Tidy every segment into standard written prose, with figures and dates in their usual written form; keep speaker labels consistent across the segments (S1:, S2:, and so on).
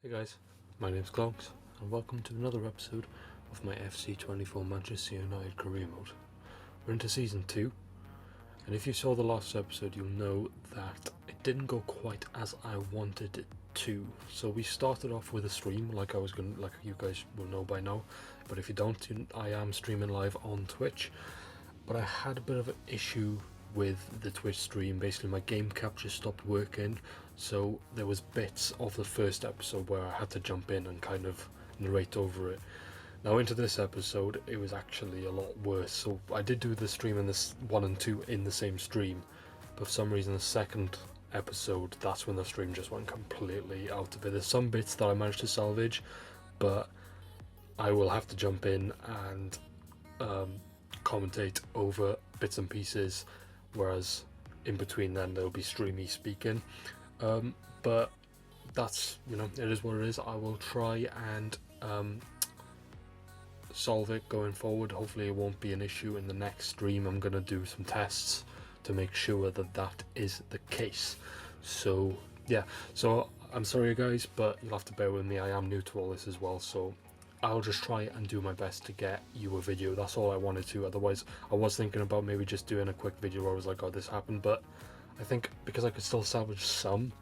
S1: Hey guys, my name's Clonks, and welcome to another episode of my FC24 Manchester United career mode. We're into season 2, and if you saw the last episode, you'll know that it didn't go quite as I wanted it to. So we started off with a stream, like you guys will know by now. But if you don't, I am streaming live on Twitch. But I had a bit of an issue with the Twitch stream. Basically my game capture stopped working, so there was bits of the first episode where I had to jump in and kind of narrate over it. Now into this episode it was actually a lot worse. So I did do the stream in this 1 and 2 in the same stream, but for some reason the second episode, that's when the stream just went completely out of it. There's some bits that I managed to salvage, but I will have to jump in and commentate over bits and pieces, whereas in between then there'll be streamy speaking. But that's, it is what it is. I will try and solve it going forward. Hopefully it won't be an issue in the next stream. I'm going to do some tests to make sure that that is the case. So yeah, so I'm sorry guys, but you'll have to bear with me. I am new to all this as well, so I'll just try and do my best to get you a video. That's all I wanted to. Otherwise, I was thinking about maybe just doing a quick video where I was like, oh, this happened. But I think because I could still salvage some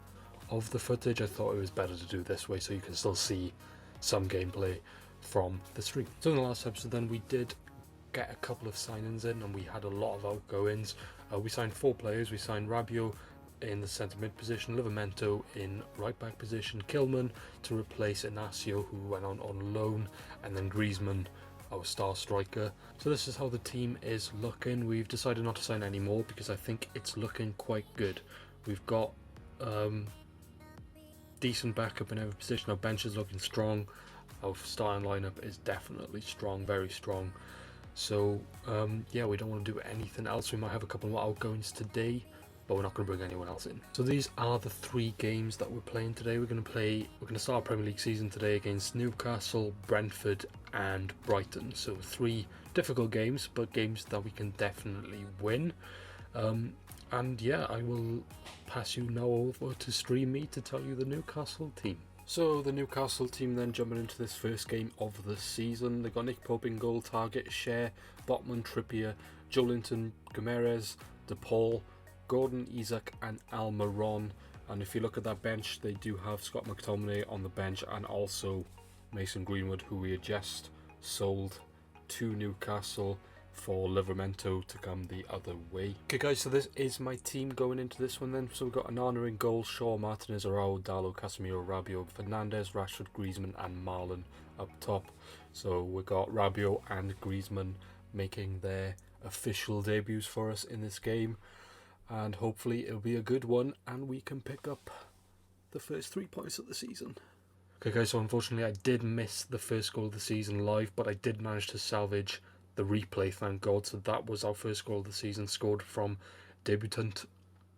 S1: of the footage, I thought it was better to do this way so you can still see some gameplay from the stream. So in the last episode then, we did get a couple of signings in and we had a lot of outgoings. We signed 4 players. We signed Rabiot in the centre mid position, Livramento in right back position, Kilman to replace Inacio, who went on loan, and then Griezmann, our star striker. So this is how the team is looking. We've decided not to sign any more because I think it's looking quite good. We've got decent backup in every position. Our bench is looking strong. Our starting lineup is definitely strong, very strong. So yeah, we don't want to do anything else. We might have a couple more outgoings today, but we're not going to bring anyone else in. So these are the 3 games that we're playing today. We're going to start our Premier League season today against Newcastle, Brentford and Brighton. So 3 difficult games, but games that we can definitely win. And yeah, I will pass you now over to Stream Me to tell you the Newcastle team. So the Newcastle team then, jumping into this first game of the season. They got Nick Pope in goal, Target, Cher, Botman, Trippier, Joelinton, Gomes, DePaul, Gordon, Isak and Almiron. And if you look at that bench, they do have Scott McTominay on the bench and also Mason Greenwood, who we had just sold to Newcastle for Livramento to come the other way. Okay guys, so this is my team going into this one then. So we've got Onana in goal, Shaw, Martinez, Araujo, Dalot, Casemiro, Rabiot, Fernandes, Rashford, Griezmann and Marlon up top. So we've got Rabiot and Griezmann making their official debuts for us in this game. And hopefully it'll be a good one and we can pick up the first 3 points of the season. Okay guys, so unfortunately I did miss the first goal of the season live, but I did manage to salvage the replay, thank God. So that was our first goal of the season, scored from debutant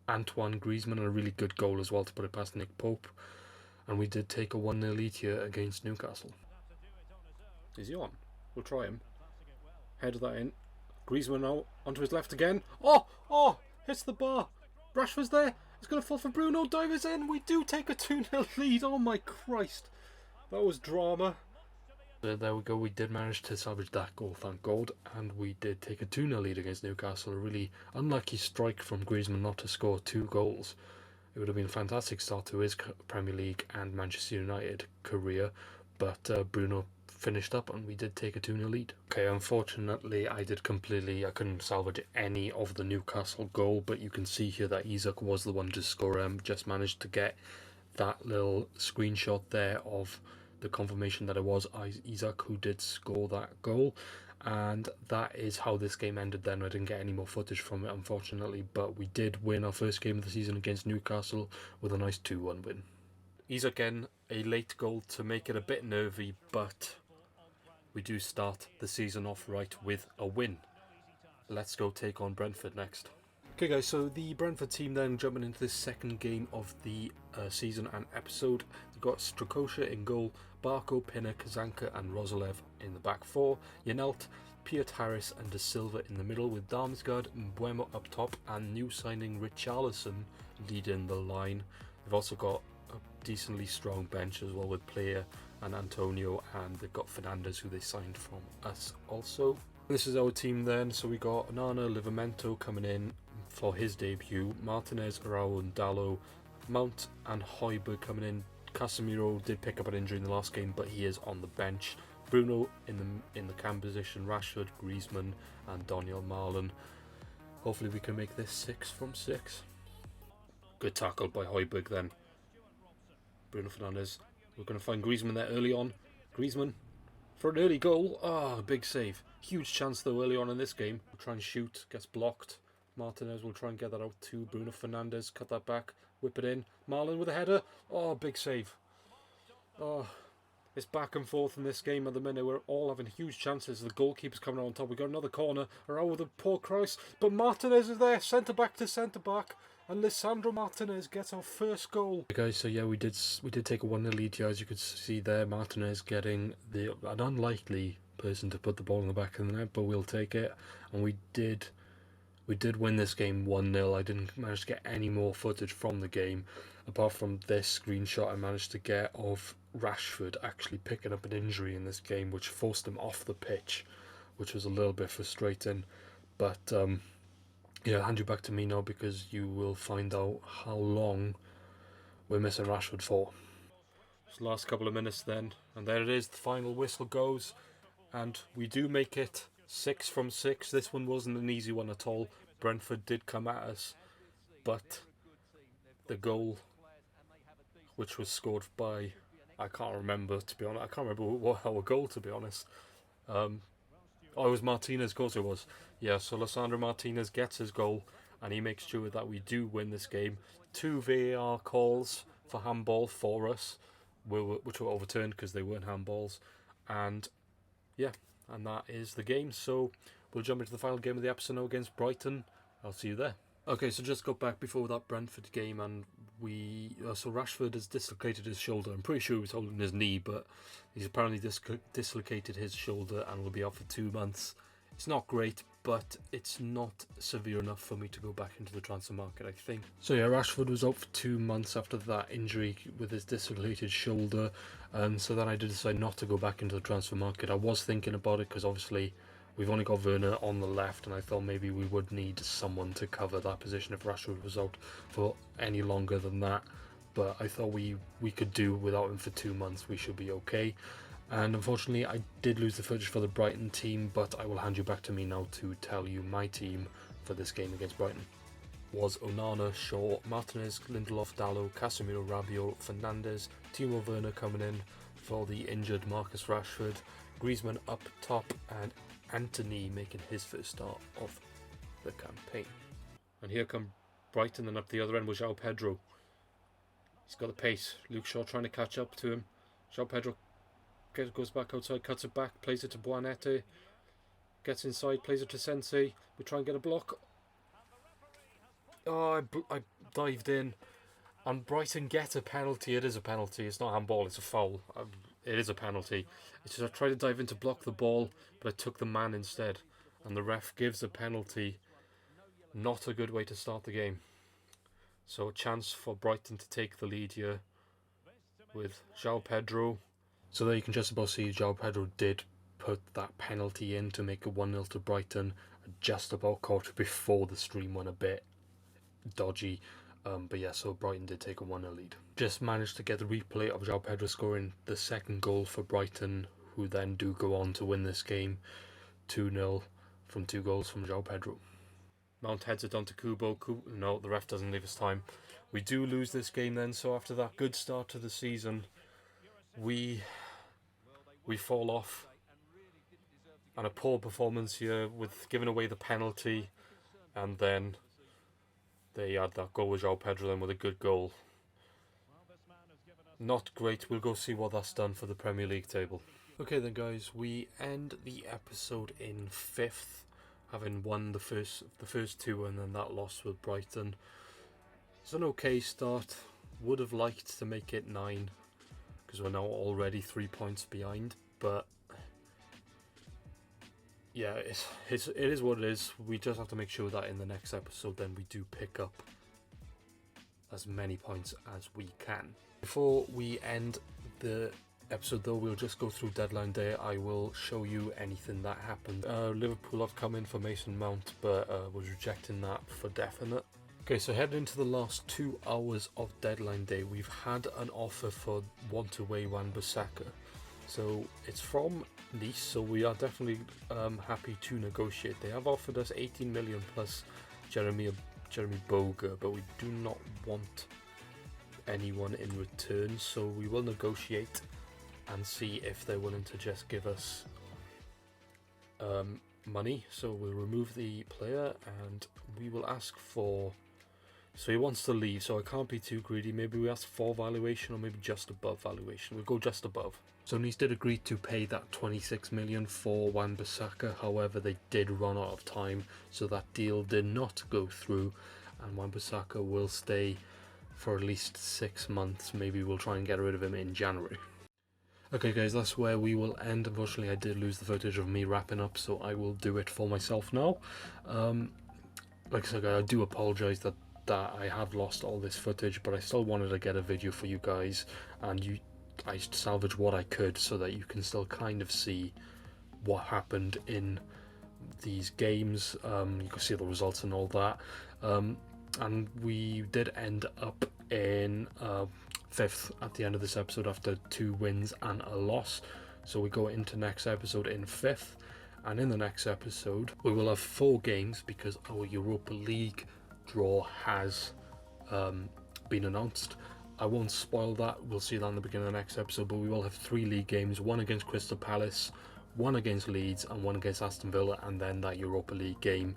S1: Antoine Griezmann, and a really good goal as well to put it past Nick Pope. And we did take a 1-0 lead here against Newcastle. Is he on? We'll try him. Head that in. Griezmann now onto his left again. Oh! Hits the bar. Rashford's there. It's going to fall for Bruno. Divers in. We do take a 2-0 lead. Oh my Christ. That was drama. There we go. We did manage to salvage that goal, thank God. And we did take a 2-0 lead against Newcastle. A really unlucky strike from Griezmann not to score 2 goals. It would have been a fantastic start to his Premier League and Manchester United career. But Bruno finished up and we did take a 2-0 lead. Okay, unfortunately I couldn't salvage any of the Newcastle goal, but you can see here that Isak was the one to score. Just managed to get that little screenshot there of the confirmation that it was Isak who did score that goal, and that is how this game ended then. I didn't get any more footage from it unfortunately, but we did win our first game of the season against Newcastle with a nice 2-1 win. Isak again, a late goal to make it a bit nervy, but we do start the season off right with a win. Let's go take on Brentford next. Okay guys, so the Brentford team then, jumping into this second game of the season and episode. They've got Strakosha in goal, Barco, Pinner, Kazanka and Rozolev in the back 4, Yanelt, Piet Harris and De Silva in the middle, with Damsgaard and Mbuemo up top and new signing Richarlison leading the line. They've also got decently strong bench as well with Player and Antonio, and they've got Fernandez, who they signed from us also. This is our team then. So we got Nana Livramento coming in for his debut, Martinez, Araujo and Dallo, Mount and Højbjerg coming in. Casemiro did pick up an injury in the last game, but he is on the bench. Bruno in the cam position, Rashford, Griezmann and Daniel Marlon. Hopefully we can make this 6 from 6. Good tackle by Højbjerg then. Bruno Fernandes. We're going to find Griezmann there early on. Griezmann for an early goal. Ah, big save. Huge chance though early on in this game. We'll try and shoot. Gets blocked. Martinez will try and get that out to Bruno Fernandes. Cut that back. Whip it in. Marlon with a header. Oh, big save. Oh, it's back and forth in this game at the minute. We're all having huge chances. The goalkeeper's coming on top. We've got another corner. Around with a poor cross. But Martinez is there. Centre back to centre back. And Lisandro Martinez gets our first goal. Okay, guys, so yeah, we did take a 1-0 lead here, as you could see there. Martinez getting an unlikely person to put the ball in the back of the net, but we'll take it. And we did win this game 1-0. I didn't manage to get any more footage from the game, apart from this screenshot I managed to get of Rashford actually picking up an injury in this game, which forced him off the pitch, which was a little bit frustrating. But yeah, I'll hand you back to me now, because you will find out how long we're missing Rashford for. Just last couple of minutes then, and there it is, the final whistle goes, and we do make it 6 from 6. This one wasn't an easy one at all. Brentford did come at us, but the goal, which was scored by, I can't remember, to be honest. I can't remember what our goal, to be honest. Oh, it was Martinez, of course it was. Yeah, so Lisandro Martinez gets his goal, and he makes sure that we do win this game. 2 VAR calls for handball for us, which were overturned because they weren't handballs. And yeah, and that is the game. So we'll jump into the final game of the episode now against Brighton. I'll see you there. Okay, so just got back before that Brentford game, and so Rashford has dislocated his shoulder. I'm pretty sure he was holding his knee, but he's apparently dislocated his shoulder and will be out for 2 months. It's not great, but it's not severe enough for me to go back into the transfer market, I think. So yeah, Rashford was out for 2 months after that injury with his dislocated shoulder, and so then I did decide not to go back into the transfer market. I was thinking about it, because obviously we've only got Werner on the left, and I thought maybe we would need someone to cover that position if Rashford was out for any longer than that. But I thought we could do without him for 2 months. We should be okay. And unfortunately, I did lose the footage for the Brighton team, but I will hand you back to me now to tell you my team for this game against Brighton. Was Onana, Shaw, Martinez, Lindelof, Dallo, Casemiro, Rabiot, Fernandes, Timo Werner coming in for the injured Marcus Rashford, Griezmann up top, and Anthony making his first start of the campaign. And here come Brighton, and up the other end was João Pedro. He's got the pace. Luke Shaw trying to catch up to him. João Pedro goes back outside, cuts it back, plays it to Buonette, gets inside, plays it to Sensei. We try and get a block. Oh, I dived in, and Brighton get a penalty. It is a penalty. It's not handball, it's a foul. It is a penalty. It's just I tried to dive in to block the ball, but I took the man instead, and the ref gives a penalty. Not a good way to start the game. So a chance for Brighton to take the lead here with João Pedro. So there you can just about see João Pedro did put that penalty in to make it 1-0 to Brighton. Just about caught it before the stream went a bit dodgy. But yeah, so Brighton did take a 1-0 lead. Just managed to get the replay of João Pedro scoring the second goal for Brighton, who then do go on to win this game 2-0 from 2 goals from João Pedro. Mount heads it on to Kubo. No, the ref doesn't leave us time. We do lose this game then, so after that good start to the season, we fall off. And a poor performance here with giving away the penalty, and then they had that goal with João Pedro then with a good goal. Not great. We'll go see what that's done for the Premier League table. Okay then guys, we end the episode in 5th, having won the first 2 and then that loss with Brighton. It's an okay start. Would have liked to make it 9, because we're now already 3 points behind, but yeah, it is what it is. We just have to make sure that in the next episode then we do pick up as many points as we can. Before we end the episode though, we'll just go through deadline day. I will show you anything that happened. Liverpool have come in for Mason Mount, but was rejecting that for definite. Okay, so heading into the last 2 hours of deadline day, we've had an offer for one-to-way Wan-Bissaka. So it's from Nice, so we are definitely happy to negotiate. They have offered us 18 million plus Jeremy Boga, but we do not want anyone in return, so we will negotiate and see if they're willing to just give us money. So we'll remove the player and we will ask for, so he wants to leave, so I can't be too greedy. Maybe we ask for valuation or maybe just above valuation. We'll go just above. So Nice did agree to pay that 26 million for Wan-Bissaka, however they did run out of time, so that deal did not go through, and Wan-Bissaka will stay for at least 6 months. Maybe we'll try and get rid of him in January. Okay guys, that's where we will end. Unfortunately I did lose the footage of me wrapping up, so I will do it for myself now. Like I said, I do apologise that I have lost all this footage, but I still wanted to get a video for you guys, and I salvaged what I could so that you can still kind of see what happened in these games. You can see the results and all that, and we did end up in 5th at the end of this episode after 2 wins and a loss. So we go into next episode in 5th, and in the next episode we will have 4 games because our Europa League draw has been announced. I won't spoil that, we'll see that in the beginning of the next episode, but we will have 3 league games, 1 against Crystal Palace, 1 against Leeds and 1 against Aston Villa, and then that Europa League game,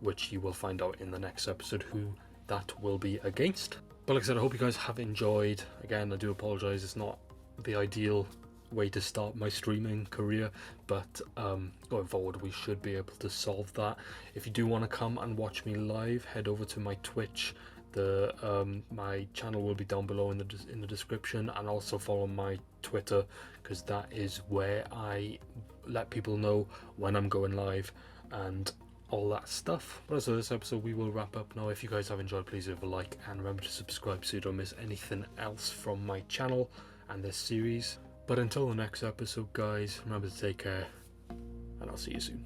S1: which you will find out in the next episode who that will be against. But like I said, I hope you guys have enjoyed. Again, I do apologise, it's not the ideal way to start my streaming career, but going forward we should be able to solve that. If you do want to come and watch me live, head over to my Twitch. My channel will be down below in the description, and also follow my Twitter, because that is where I let people know when I'm going live and all that stuff. But as for this episode, we will wrap up now. If you guys have enjoyed, please leave a like and remember to subscribe so you don't miss anything else from my channel and this series. But until the next episode guys, remember to take care, and I'll see you soon.